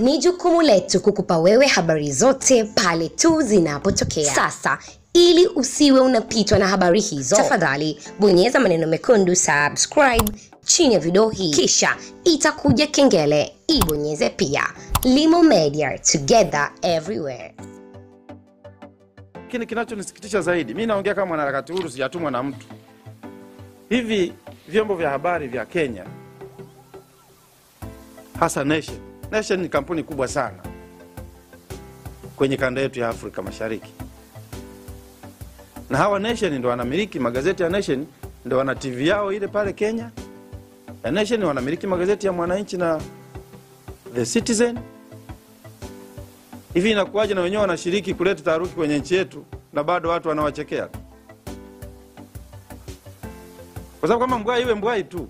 Ni jukumu letu kukupa wewe habari zote pale tu zinapotokea. Sasa, ili usiwe unapitwa na habari hizo, tafadhali bonyeza maneno mekundu subscribe chini ya video hii, kisha itakuja kengele, ibonyeze pia. Limo Media, together everywhere. Kile kinachonisikitisha zaidi, mimi naongea kama mwanaharakati huru, sijatumwa na mtu. Hivi vyombo vya habari vya Kenya, hasa Nation ni kampuni kubwa sana kwenye kanda yetu ya Afrika Mashariki. Na hawa Nation ndio wanamiliki magazeti ya Nation, ndio wana TV yao ile pale Kenya. Ya Nation wanamiliki magazeti ya Mwananchi na The Citizen. Hivi inakuwaje na wenyewe wanashiriki kuleta taharuki kwenye nchi yetu na bado watu wanawachekea? Kwa sababu kama mbwai iwe mbwai tu.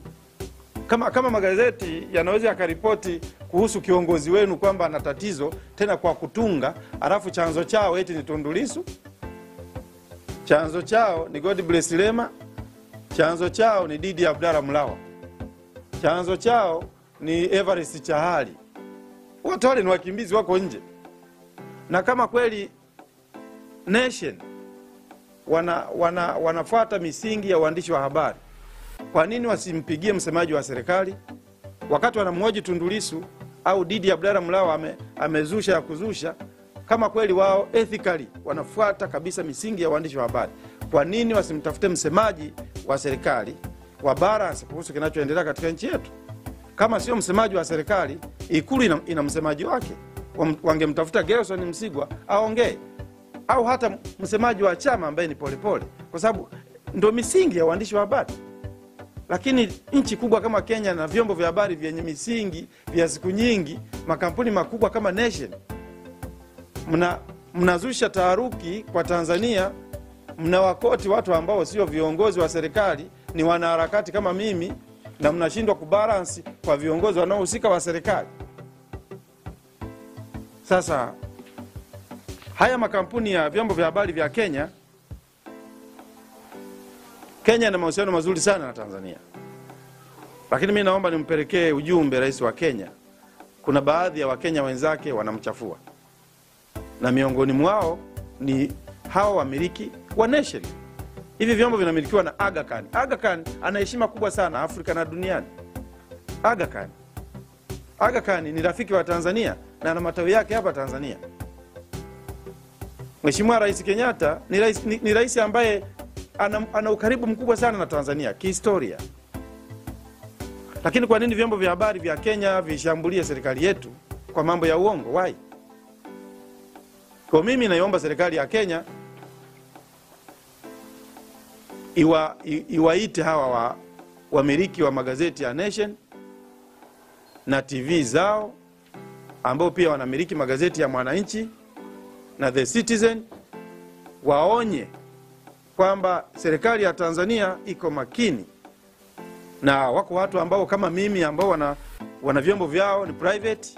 Kama magazeti yanaweza yakaripoti kuhusu kiongozi wenu kwamba ana tatizo tena kwa kutunga, alafu chanzo chao eti ni Tundu Lissu, chanzo chao ni Godbless Lema, chanzo chao ni Didi Abdalla Mlawa, chanzo chao ni Everest Chahali. Wote wale ni wakimbizi wako nje. Na kama kweli Nation wanafuata misingi ya uandishi wa habari, kwa nini wasimpigie msemaji wa serikali wakati wanamhoji Tundu Lissu au Didi Abdalla Mlawa amezusha ya kuzusha? Kama kweli wao ethically wanafuata kabisa misingi ya uandishi wa habari, kwa nini wasimtafute msemaji wa serikali wa balance kuhusu kinachoendelea katika nchi yetu? Kama sio msemaji wa serikali, Ikulu ina msemaji wake, wangemtafuta Gerson Msigwa aongee, au hata msemaji wa chama ambaye ni Polepole, kwa sababu ndio misingi ya uandishi wa habari. Lakini nchi kubwa kama Kenya na vyombo vya habari vyenye misingi vya siku nyingi, makampuni makubwa kama Nation, mnazusha taharuki kwa Tanzania, mnawakoti watu ambao sio viongozi wa serikali, ni wanaharakati kama mimi, na mnashindwa kubalance kwa viongozi wanaohusika wa serikali. Sasa haya makampuni ya vyombo vya habari vya Kenya ina mahusiano mazuri sana na Tanzania. Lakini mimi naomba nimpelekee ujumbe rais wa Kenya. Kuna baadhi ya Wakenya wenzake wanamchafua, na miongoni mwao ni hao wamiliki wa Nation. Hivi vyombo vinamilikiwa na Aga Khan. Aga Khan ana heshima kubwa sana Afrika na duniani. Aga Khan ni rafiki wa Tanzania na ana matawi yake hapa Tanzania. Mheshimiwa Rais Kenyatta ni rais ambaye ana ukaribu mkubwa sana na Tanzania kihistoria. Lakini kwa nini vyombo vya habari vya Kenya vishambulie serikali yetu kwa mambo ya uongo? Why? Kwa mimi naomba serikali ya Kenya iwaite hawa wamiliki wa magazeti ya Nation na TV zao, ambao pia wanamiliki magazeti ya Mwananchi na The Citizen, waonye kwamba serikali ya Tanzania iko makini, na wako watu ambao kama mimi ambao wana vyombo vyao ni private.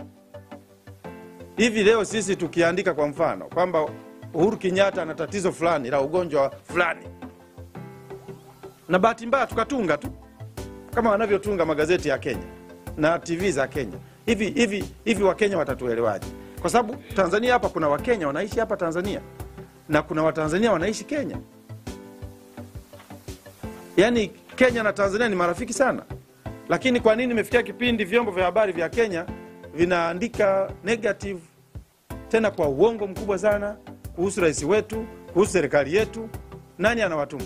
Hivi leo sisi tukiandika kwa mfano kwamba Uhuru Kenyatta ana tatizo fulani la ugonjwa fulani, na bahati mbaya tukatunga tu kama wanavyotunga magazeti ya Kenya na TV za Kenya, hivi Wakenya watatuelewaje? Kwa sababu Tanzania hapa kuna Wakenya wanaishi hapa Tanzania na kuna Watanzania wanaishi Kenya. Yaani Kenya na Tanzania ni marafiki sana. Lakini kwa nini imefikia kipindi vyombo vya habari vya Kenya vinaandika negative, tena kwa uongo mkubwa sana, kuhusu rais wetu, kuhusu serikali yetu? Nani anawatuma?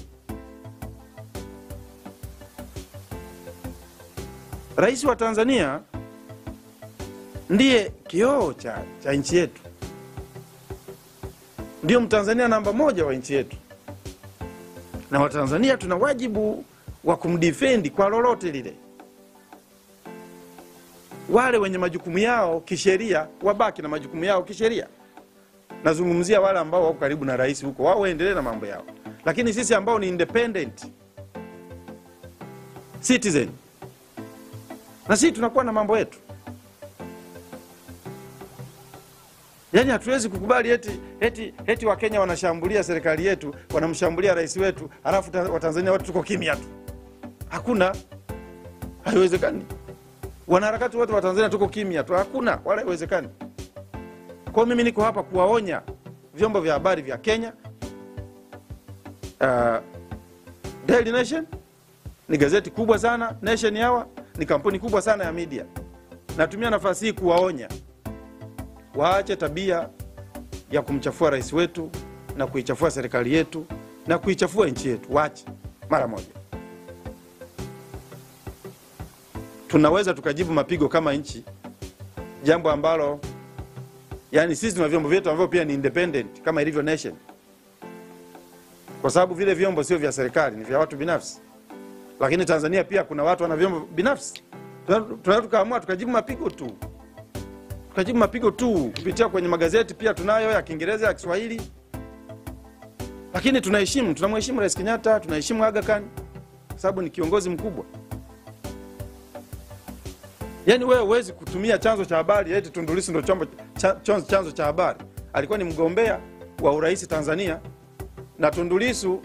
Rais wa Tanzania ndiye kioo cha nchi yetu, ndio Mtanzania namba moja wa nchi yetu, na Watanzania tuna wajibu wa kumdefend kwa lolote lile. Wale wenye majukumu yao kisheria wabaki na majukumu yao kisheria. Nazungumzia wale ambao wako karibu na rais huko, wao waendelee na mambo yao. Lakini sisi ambao ni independent citizen, na sisi tunakuwa na mambo yetu. Yaani hatuwezi kukubali eti Wakenya wanashambulia serikali yetu, wanamshambulia rais wetu, alafu Watanzania watu tuko kimya tu. Hakuna, haiwezekani. Wanaharakati wote wa Tanzania tuko kimya tu, hakuna wala haiwezekani. Kwa mimi niko hapa kuwaonya vyombo vya habari vya Kenya. Daily Nation ni gazeti kubwa sana, Nation Hour ni kampuni kubwa sana ya media. Natumia nafasi hii kuwaonya waache tabia ya kumchafua rais wetu na kuichafua serikali yetu na kuichafua nchi yetu. Waache mara moja. Tunaweza tukajibu mapigo kama nchi, jambo ambalo yani sisi tuna vyombo vyetu ambavyo pia ni independent kama ilivyo Nation, kwa sababu vile vyombo sio vya serikali, ni vya watu binafsi. Lakini Tanzania pia kuna watu wana vyombo binafsi. Tunaweza tukaamua tukajibu mapigo tu, tukajibu mapigo tu kupitia kwenye magazeti pia tunayo ya Kiingereza, ya Kiswahili. Lakini tunamheshimu Rais Kenyatta, tunaheshimu Aga Khan kwa sababu ni kiongozi mkubwa. Yani wewe huwezi kutumia chanzo cha habari eti Tundu Lissu ndio chanzo cha habari. Alikuwa ni mgombea wa urais Tanzania na Tundu Lissu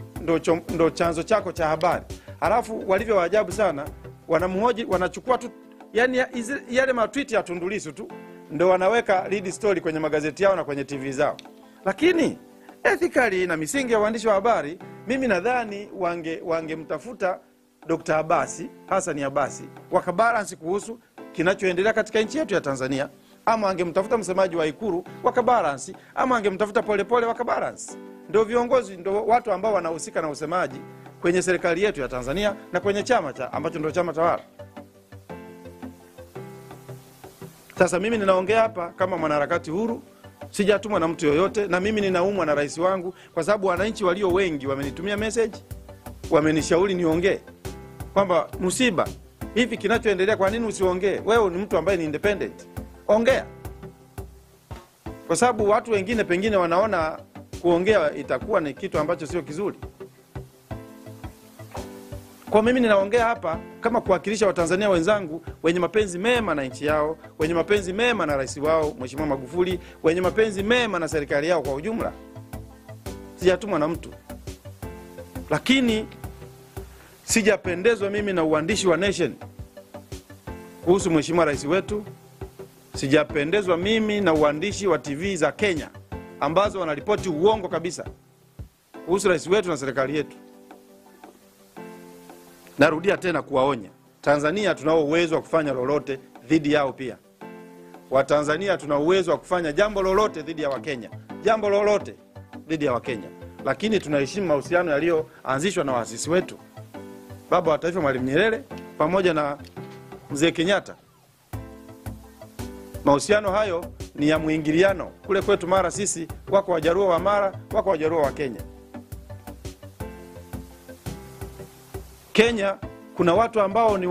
ndio chanzo chako cha habari. Halafu walivyo waajabu sana, wanamhoji, wanachukua tu yani yale matweet ya Tundu Lissu tu ndio wanaweka lead story kwenye magazeti yao na kwenye TV zao. Lakini ethically na misingi ya waandishi wa habari, mimi nadhani wangemtafuta Dr. Abasi, Hassan Abasi, wakabalance kuhusu kinachoendelea katika nchi yetu ya Tanzania, ama angemtafuta msemaji wa Ikulu wakabalance, ama angemtafuta Polepole wakabalance. Ndio viongozi, ndio watu ambao wanahusika na usemaji kwenye serikali yetu ya Tanzania na kwenye chama ambacho ndio chama tawala. Sasa mimi ninaongea hapa kama mwanaharakati huru, sijatumwa na mtu yoyote, na mimi ninaumwa na rais wangu kwa sababu wananchi walio wengi wamenitumia message, wamenishauri niongee kwamba msiba hivi kinachoendelea, kwa nini usiongee? Wewe ni mtu ambaye ni independent, ongea. Kwa sababu watu wengine pengine wanaona kuongea itakuwa ni kitu ambacho sio kizuri. Kwa mimi ninaongea hapa kama kuwakilisha Watanzania wenzangu wenye mapenzi mema na nchi yao, wenye mapenzi mema na rais wao Mheshimiwa Magufuli, wenye mapenzi mema na serikali yao kwa ujumla. Sijatumwa na mtu. Lakini sijapendezwa mimi na uandishi wa Nation kuhusu Mheshimiwa rais wetu. Sijapendezwa mimi na uandishi wa TV za Kenya ambazo wanaripoti uongo kabisa kuhusu rais wetu na serikali yetu. Narudia tena kuwaonya, Tanzania tunao uwezo wa kufanya lolote dhidi yao pia. Watanzania tuna uwezo wa kufanya jambo lolote dhidi ya Wakenya, jambo lolote dhidi ya Wakenya. Lakini tunaheshimu mahusiano yaliyoanzishwa na waasisi wetu, baba wa taifa Mwalimu Nyerere pamoja na Mzee Kenyatta. Mahusiano hayo ni ya muingiliano. Kule kwetu Mara sisi wako Wajaruo wa Mara, wako Wajaruo wa Kenya. Kenya kuna watu ambao ni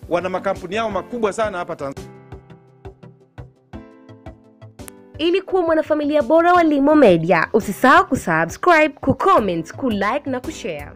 wana makampuni yao makubwa sana hapa Tanzania. Ili kuwa mwanafamilia bora wa Limo Media, usisahau kusubscribe, kucomment, kulike na kushare.